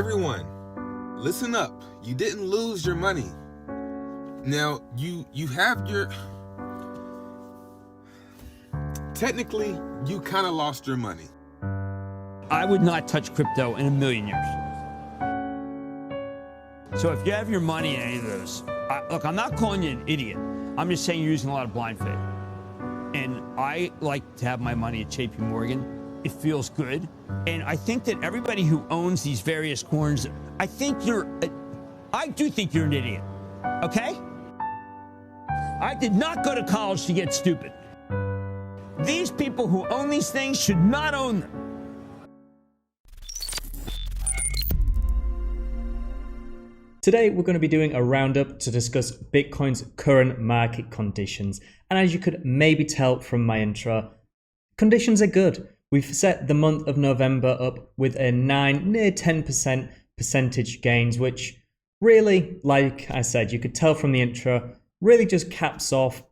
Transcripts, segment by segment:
Everyone, listen up. You didn't lose your money. Now, you have your... Technically, you kind of lost your money. I would not touch crypto in a million years. So if you have your money in any of those, look, I'm not calling you an idiot. I'm just saying you're using a lot of blind faith. And I like to have my money at JP Morgan. It feels good. And I think that everybody who owns these various coins, I do think you're an idiot, okay? I did not go to college to get stupid. These people who own these things should not own them. Today, we're going to be doing a roundup to discuss Bitcoin's current market conditions. And as you could maybe tell from my intro, conditions are good. We've set the month of November up with a near 10% percentage gains, which really, like I said, you could tell from the intro, really just caps off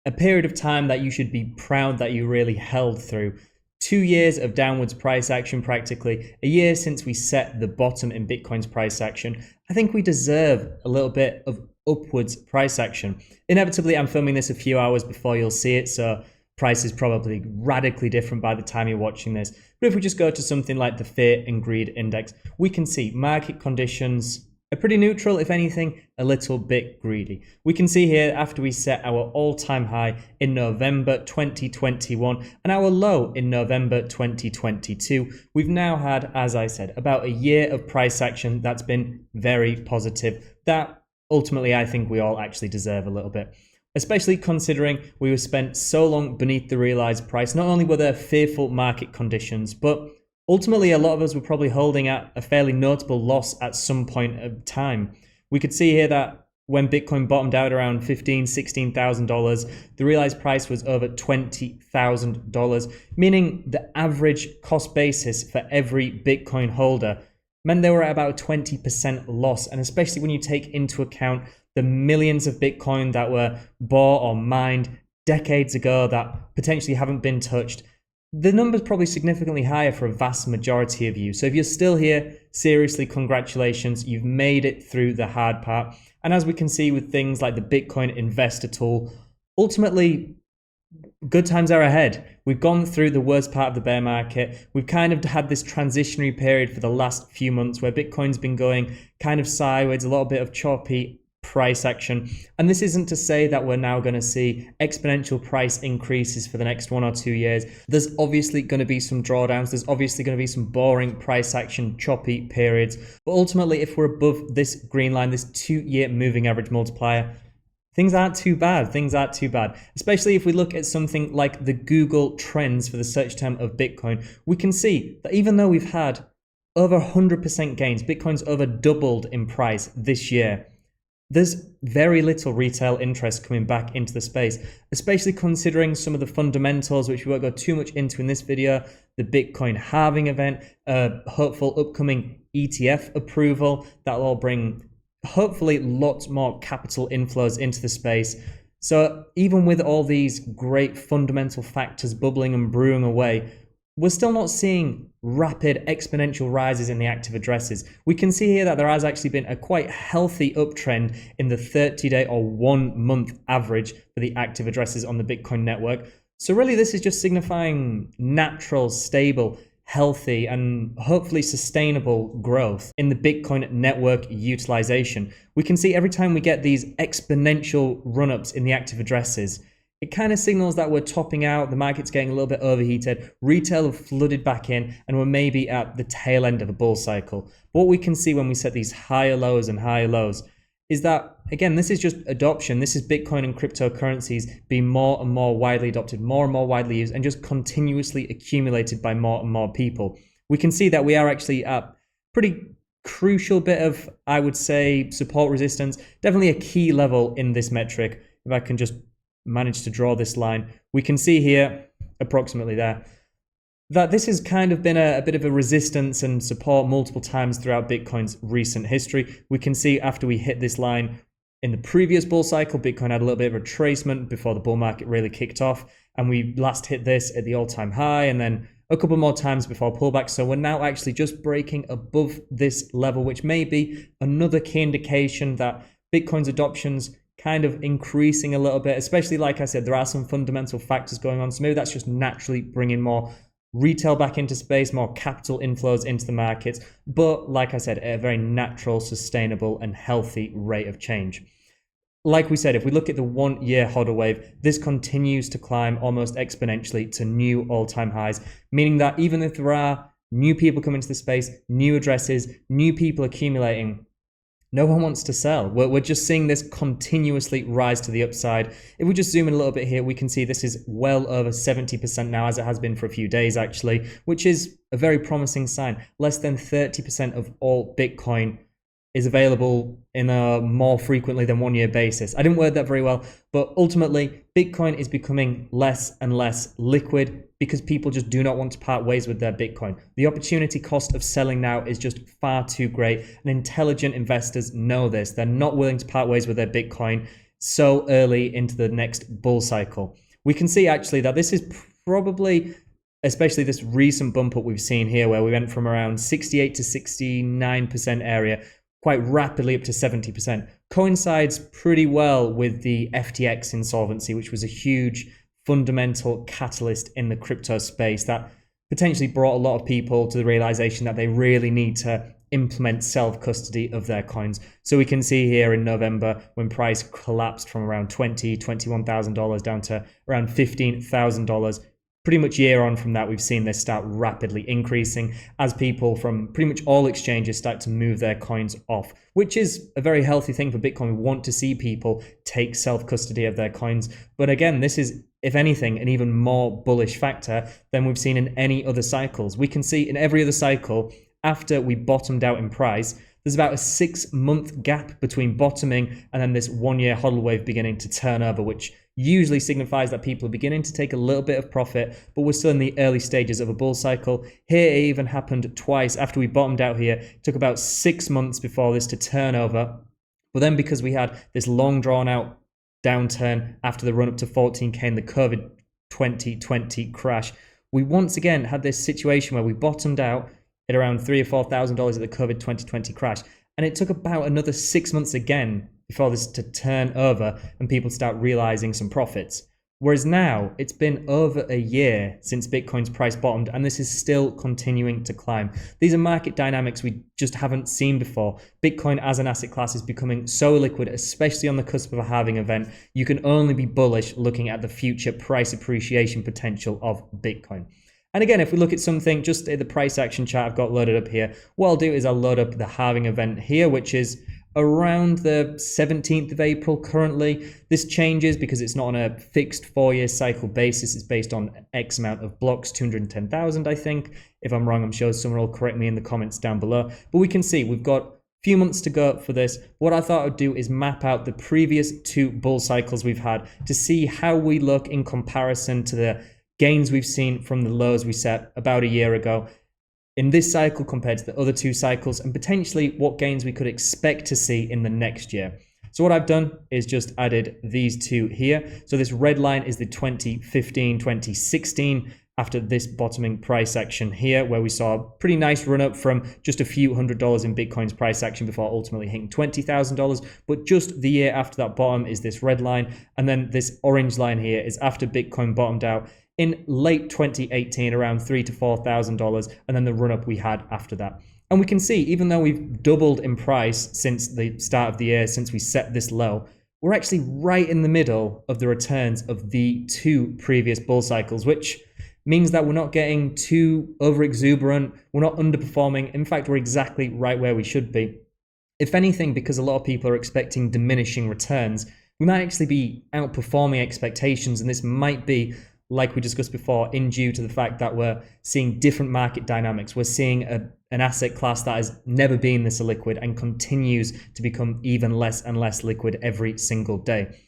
a period of time that you should be proud that you really held through. 2 years of downwards price action, practically a year since we set the bottom in Bitcoin's price action. I think we deserve a little bit of upwards price action. Inevitably, I'm filming this a few hours before you'll see it, so price is probably radically different by the time you're watching this. But if we just go to something like the Fear and Greed Index, we can see market conditions are pretty neutral, if anything, a little bit greedy. We can see here after we set our all-time high in November 2021 and our low in November 2022, we've now had, as I said, about a year of price action that's been very positive. That ultimately I think we all actually deserve a little bit. Especially considering we were spent so long beneath the realized price. Not only were there fearful market conditions, but ultimately a lot of us were probably holding at a fairly notable loss at some point of time. We could see here that when Bitcoin bottomed out around $15,000, $16,000, the realized price was over $20,000, meaning the average cost basis for every Bitcoin holder meant they were at about a 20% loss. And especially when you take into account the millions of Bitcoin that were bought or mined decades ago that potentially haven't been touched, the number's probably significantly higher for a vast majority of you. So if you're still here, seriously, congratulations. You've made it through the hard part. And as we can see with things like the Bitcoin investor tool, ultimately, good times are ahead. We've gone through the worst part of the bear market. We've kind of had this transitionary period for the last few months where Bitcoin's been going kind of sideways, a little bit of choppy price action. And this isn't to say that we're now going to see exponential price increases for the next 1 or 2 years. There's obviously going to be some drawdowns. There's obviously going to be some boring price action, choppy periods. But ultimately, if we're above this green line, this 2-year moving average multiplier, things aren't too bad. Things aren't too bad. Especially if we look at something like the Google Trends for the search term of Bitcoin, we can see that even though we've had over 100% gains, Bitcoin's over doubled in price this year, there's very little retail interest coming back into the space, especially considering some of the fundamentals, which we won't go too much into in this video, the Bitcoin halving event, hopeful upcoming ETF approval that will bring hopefully lots more capital inflows into the space. So even with all these great fundamental factors bubbling and brewing away, we're still not seeing rapid exponential rises in the active addresses. We can see here that there has actually been a quite healthy uptrend in the 30-day or 1-month average for the active addresses on the Bitcoin network. So really this is just signifying natural, stable, healthy, and hopefully sustainable growth in the Bitcoin network utilization. We can see every time we get these exponential run-ups in the active addresses, it kind of signals that we're topping out, the market's getting a little bit overheated, retail have flooded back in, and we're maybe at the tail end of a bull cycle. But what we can see when we set these higher lows and higher lows is that, again, this is just adoption. This is Bitcoin and cryptocurrencies being more and more widely adopted, more and more widely used, and just continuously accumulated by more and more people. We can see that we are actually at pretty crucial bit of, I would say, support resistance, definitely a key level in this metric. If I can just manage to draw this line, we can see here, approximately there, that this has kind of been a bit of a resistance and support multiple times throughout Bitcoin's recent history. We can see after we hit this line in the previous bull cycle, Bitcoin had a little bit of retracement before the bull market really kicked off. And we last hit this at the all-time high. And then a couple more times before pullback. So we're now actually just breaking above this level, which may be another key indication that Bitcoin's adoption's kind of increasing a little bit, especially like I said, there are some fundamental factors going on. So maybe that's just naturally bringing more retail back into space, more capital inflows into the markets. But like I said, at a very natural, sustainable and healthy rate of change. Like we said, if we look at the 1 year hodl wave, this continues to climb almost exponentially to new all-time highs, meaning that even if there are new people coming into the space, new addresses, new people accumulating, no one wants to sell. We're just seeing this continuously rise to the upside. If we just zoom in a little bit here, we can see this is well over 70% now, as it has been for a few days actually, which is a very promising sign. Less than 30% of all Bitcoin is available in a more frequently than 1 year basis. I didn't word that very well, but ultimately Bitcoin is becoming less and less liquid because people just do not want to part ways with their Bitcoin. The opportunity cost of selling now is just far too great, and intelligent investors know this. They're not willing to part ways with their Bitcoin so early into the next bull cycle. We can see actually that this is probably, especially this recent bump up we've seen here, where we went from around 68 to 69% area quite rapidly up to 70%, coincides pretty well with the FTX insolvency, which was a huge fundamental catalyst in the crypto space that potentially brought a lot of people to the realization that they really need to implement self-custody of their coins. So we can see here in November, when price collapsed from around $21,000 down to around $15,000, pretty much year on from that, we've seen this start rapidly increasing as people from pretty much all exchanges start to move their coins off, which is a very healthy thing for Bitcoin. We want to see people take self-custody of their coins. But again, this is, if anything, an even more bullish factor than we've seen in any other cycles. We can see in every other cycle, after we bottomed out in price, there's about a 6-month gap between bottoming and then this 1 year hodl wave beginning to turn over, which usually signifies that people are beginning to take a little bit of profit, but we're still in the early stages of a bull cycle. Here it even happened twice. After we bottomed out here, it took about 6 months before this to turn over. But then because we had this long drawn out downturn after the run up to 14K and the COVID 2020 crash, we once again had this situation where we bottomed out at around $3,000 or $4,000 at the COVID 2020 crash. And it took about another 6 months again before this to turn over and people start realizing some profits. Whereas now it's been over a year since Bitcoin's price bottomed and this is still continuing to climb. These are market dynamics we just haven't seen before. Bitcoin as an asset class is becoming so liquid, especially on the cusp of a halving event. You can only be bullish looking at the future price appreciation potential of Bitcoin. And again, if we look at something, just at the price action chart I've got loaded up here, what I'll do is I'll load up the halving event here, which is around the 17th of April currently. This changes because it's not on a fixed 4-year cycle basis. It's based on X amount of blocks, 210,000, I think. If I'm wrong, I'm sure someone will correct me in the comments down below. But we can see we've got a few months to go for this. What I thought I'd do is map out the previous 2 bull cycles we've had to see how we look in comparison to the gains we've seen from the lows we set about a year ago in this cycle compared to the other 2 cycles, and potentially what gains we could expect to see in the next year. So what I've done is just added these 2 here. So this red line is the 2015, 2016 after this bottoming price action here, where we saw a pretty nice run up from just a few $100s in Bitcoin's price action before ultimately hitting $20,000. But just the year after that bottom is this red line. And then this orange line here is after Bitcoin bottomed out in late 2018, around $3,000 to $4,000, and then the run up we had after that. And we can see, even though we've doubled in price since the start of the year, since we set this low, we're actually right in the middle of the returns of the 2 previous bull cycles, which means that we're not getting too over exuberant, we're not underperforming. In fact, we're exactly right where we should be. If anything, because a lot of people are expecting diminishing returns, we might actually be outperforming expectations, and this might be, like we discussed before, in due to the fact that we're seeing different market dynamics. We're seeing an asset class that has never been this liquid and continues to become even less and less liquid every single day.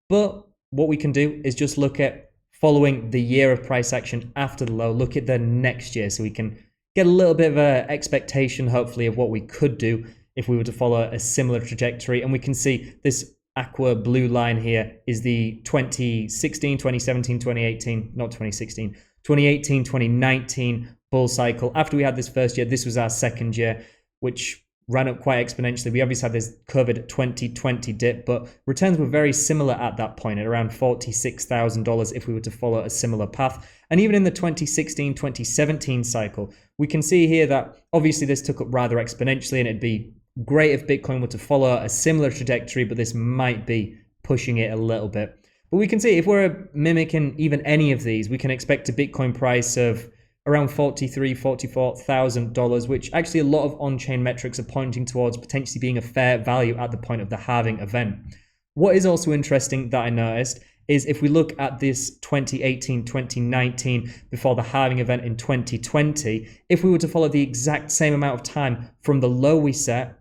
But what we can do is just look at following the year of price action after the low, look at the next year, so we can get a little bit of an expectation, hopefully, of what we could do if we were to follow a similar trajectory. And we can see this aqua blue line here is the 2016, 2017, 2018, not 2016, 2018, 2019 bull cycle. After we had this first year, this was our second year, which ran up quite exponentially. We obviously had this COVID 2020 dip, but returns were very similar at that point at around $46,000 if we were to follow a similar path. And even in the 2016, 2017 cycle, we can see here that obviously this took up rather exponentially, and it'd be great if Bitcoin were to follow a similar trajectory, but this might be pushing it a little bit. But we can see if we're mimicking even any of these, we can expect a Bitcoin price of around $43,000, $44,000, which actually a lot of on-chain metrics are pointing towards potentially being a fair value at the point of the halving event. What is also interesting that I noticed is if we look at this 2018, 2019 before the halving event in 2020, if we were to follow the exact same amount of time from the low we set,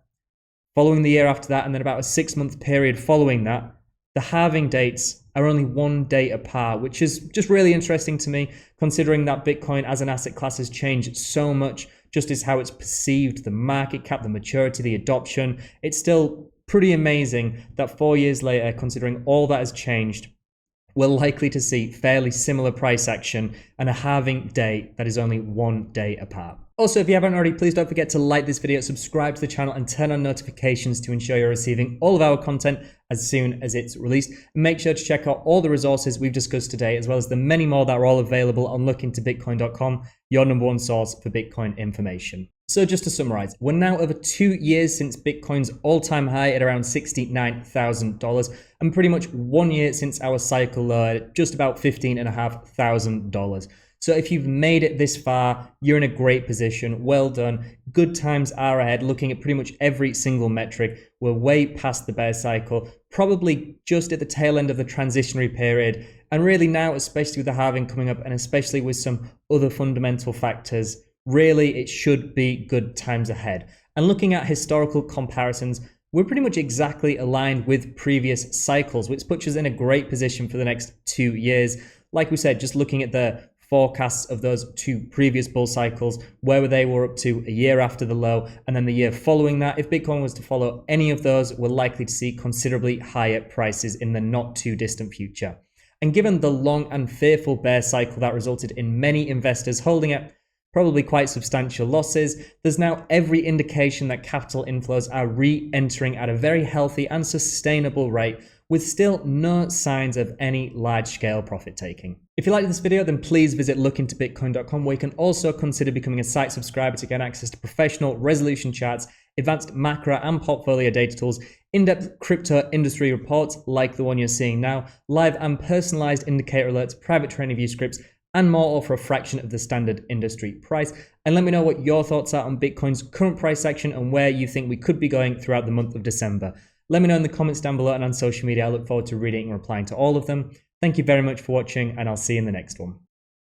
following the year after that, and then about a 6-month period following that, the halving dates are only 1 day apart, which is just really interesting to me, considering that Bitcoin as an asset class has changed so much, just as how it's perceived, the market cap, the maturity, the adoption. It's still pretty amazing that 4 years later, considering all that has changed, we're likely to see fairly similar price action and a halving day that is only 1 day apart. Also, if you haven't already, please don't forget to like this video, subscribe to the channel, and turn on notifications to ensure you're receiving all of our content as soon as it's released. And make sure to check out all the resources we've discussed today, as well as the many more that are all available on lookintobitcoin.com, your #1 source for Bitcoin information. So just to summarize, we're now over 2 years since Bitcoin's all-time high at around $69,000, and pretty much 1 year since our cycle low at just about $15,500. So if you've made it this far, you're in a great position. Well done. Good times are ahead. Looking at pretty much every single metric, we're way past the bear cycle, probably just at the tail end of the transitionary period. And really now, especially with the halving coming up, and especially with some other fundamental factors, really it should be good times ahead. And looking at historical comparisons, we're pretty much exactly aligned with previous cycles, which puts us in a great position for the next 2 years. Like we said, just looking at the forecasts of those 2 previous bull cycles, where they were up to a year after the low, and then the year following that. If Bitcoin was to follow any of those, we're likely to see considerably higher prices in the not too distant future. And given the long and fearful bear cycle that resulted in many investors holding it, probably quite substantial losses, there's now every indication that capital inflows are re-entering at a very healthy and sustainable rate, with still no signs of any large-scale profit taking. If you like this video, then please visit lookintobitcoin.com, where you can also consider becoming a site subscriber to gain access to professional resolution charts, advanced macro and portfolio data tools, in-depth crypto industry reports like the one you're seeing now, live and personalized indicator alerts, private TradingView scripts, and more, all for a fraction of the standard industry price. And let me know what your thoughts are on Bitcoin's current price action and where you think we could be going throughout the month of December. Let me know in the comments down below and on social media. I look forward to reading and replying to all of them. Thank you very much for watching, and I'll see you in the next one.